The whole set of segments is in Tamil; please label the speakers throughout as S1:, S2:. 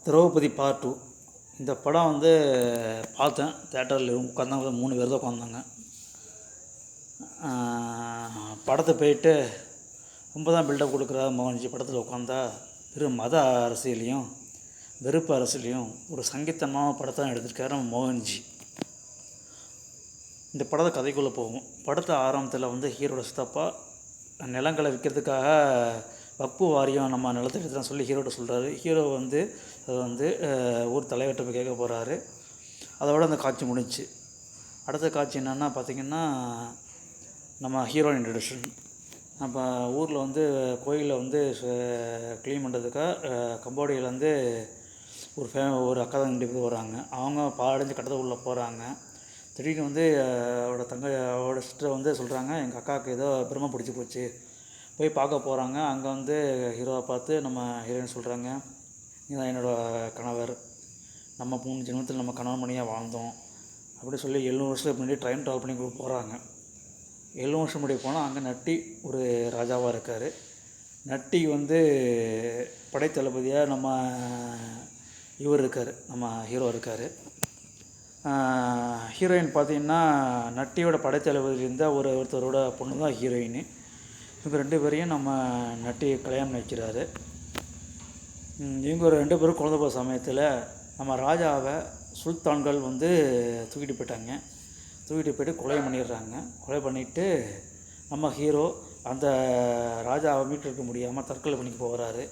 S1: திரௌபதி பார்ட் 2 இந்த படம் வந்து பார்த்தேன். தேட்டரில் உட்காந்தாங்க, 3 பேர் தான் உட்காந்தாங்க. படத்தை போயிட்டு ரொம்ப தான் பில்டப் கொடுக்குறா மோகன்ஜி. படத்தில் உட்காந்தா வெறும் மத அரசியலையும் வெறுப்பு அரசியலையும் ஒரு சங்கீதமான படத்தை தான் எடுத்திருக்காரு மோகன்ஜி. இந்த படத்தை கதைக்குள்ளே போகும். படத்தை ஆரம்பத்தில் வந்து ஹீரோட சித்தப்பா நிலங்களை விற்கிறதுக்காக வக்பு வாரியம் நம்ம நிலத்தை எடுத்துன்னு சொல்லி ஹீரோட்ட சொல்கிறாரு. ஹீரோ வந்து அது வந்து ஊர் தலைவர்கிட்ட போய் கேட்க போகிறாரு. அதோட அந்த காட்சி முடிஞ்சிச்சு. அடுத்த காட்சி என்னென்னா பார்த்திங்கன்னா, நம்ம ஹீரோயின் இன்ட்ரடக்ஷன். நம்ம ஊரில் வந்து கோயிலில் வந்து க்ளீன் பண்ணுறதுக்காக கம்போடியிலேருந்து ஒரு அக்கா தான் 2 பேர் வராங்க. அவங்க பாடஞ்சு கட்டத்துக்குள்ளே போகிறாங்க. திடீர்னு வந்து அவரோட சிஸ்டர் வந்து சொல்கிறாங்க, எங்கள் அக்காவுக்கு ஏதோ பிரம்ம பிடிச்சி போச்சு, போய் பார்க்க போகிறாங்க. அங்கே வந்து ஹீரோவை பார்த்து நம்ம ஹீரோயின் சொல்கிறாங்க, இதுதான் என்னோடய கணவர், நம்ம 3 ஜென்மத்தில் நம்ம கணவன் மணியாக வாழ்ந்தோம் அப்படி சொல்லி 700 வருஷத்துக்கு முன்னாடி டைம் ட்ராவல் பண்ணி போகிறாங்க. 700 வருஷம் முன்னாடி போனால் அங்கே நட்டி ஒரு ராஜாவாக இருக்கார். நட்டி வந்து படைத்தளபதியாக நம்ம இவர் இருக்கார், நம்ம ஹீரோ இருக்கார். ஹீரோயின் பார்த்திங்கன்னா நட்டியோட படைத்தளபதி இருந்தால் ஒருத்தரோட பொண்ணு தான் ஹீரோயின். இவங்க 2 பேரையும் நம்ம நட்டி கல்யாணம் வைக்கிறாரு. இவங்க 2 பேரும் குழந்தை போகிற சமயத்தில் நம்ம ராஜாவை சுல்தான்கள் வந்து தூக்கிட்டு போயிட்டாங்க. தூக்கிட்டு போய்ட்டு கொலை பண்ணிடுறாங்க. கொலை பண்ணிவிட்டு நம்ம ஹீரோ அந்த ராஜாவை மீட்டெடுக்க முடியாமல் தற்கொலை பண்ணிக்கு போகிறாரு.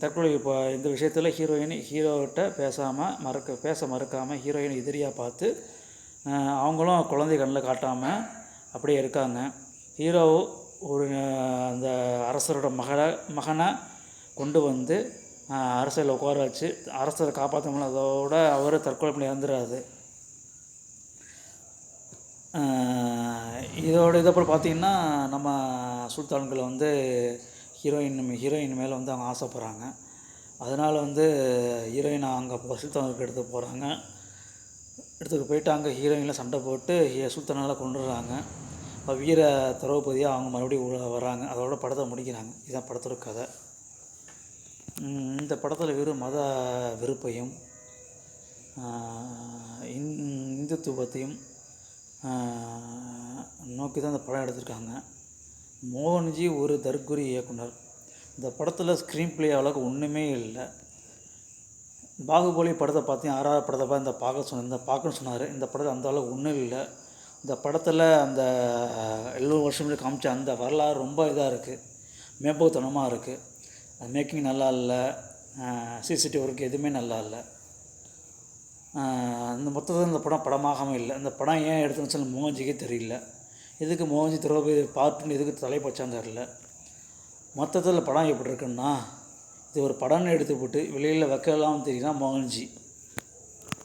S1: தற்கொலை இப்போ இந்த விஷயத்தில் ஹீரோகிட்ட பேச மறுக்காமல் ஹீரோயின் எதிரியாக பார்த்து அவங்களும் குழந்தை கண்ணில் காட்டாமல் அப்படியே இருக்காங்க. ஹீரோ அந்த அரசரோட மகனை கொண்டு வந்து அரசியலில் உட்கார வச்சு அரசரை காப்பாற்ற முடியல. அதோட அவர் தற்கொலை பண்ணி இறந்துடாது. இதப்புறம் பார்த்திங்கன்னா நம்ம சுல்தான்களை வந்து ஹீரோயின் மேலே வந்து அவங்க ஆசைப்படுறாங்க. அதனால் வந்து ஹீரோயினை அங்கே சுல்தானுக்கு எடுத்து போகிறாங்க. எடுத்துகிட்டு போயிட்டு அங்கே ஹீரோயினில் சண்டை போட்டு சுல்தானால் கொண்டுடுறாங்க. வீர திரௌபதியாக அவங்க மறுபடியும் வராங்க. அதோட படத்தை முடிக்கிறாங்க. இதுதான் படத்தோட கதை. இந்த படத்தில் வெறும் மத வெறுப்பையும் இந்துத்துவத்தையும் நோக்கி தான் இந்த படம் எடுத்திருக்காங்க. மோகன்ஜி ஒரு தற்குறி இயக்குனர். இந்த படத்தில் ஸ்க்ரீன் ப்ளே அளவுக்கு ஒன்றுமே இல்லை. பாகுபலி படத்தை பார்த்தீங்க, 6வது படத்தை பார்த்து இந்த பார்க்கணும்னு சொன்னார். இந்த படத்தில் அந்த அளவுக்கு ஒன்றும் இல்லை. இந்த படத்தில் அந்த 700 வருஷம் முன்னாடி காமிச்ச அந்த வரலாறு ரொம்ப இதாக இருக்குது, மேம்போத்தனமாக இருக்குது. மேக்கிங் நல்லா இல்லை, சிசிடிவி ஒர்க் எதுவுமே நல்லா இல்லை. இந்த மொத்தத்தில் இந்த படம் படமாகாமல் இல்லை. இந்த படம் ஏன் எடுத்துன்னு சொல்லி மோகன்ஜிக்கே தெரியல. எதுக்கு மோகன்ஜி திரௌபதி பார்ட்டுன்னு எதுக்கு தலைப்பச்சான்னு தெரில. மொத்தத்தில் படம் எப்படி இருக்குன்னா, இது ஒரு படம்னு எடுத்து போட்டு வெளியில் வைக்கலாம்னு தெரியுன்னா மோகன்ஜி.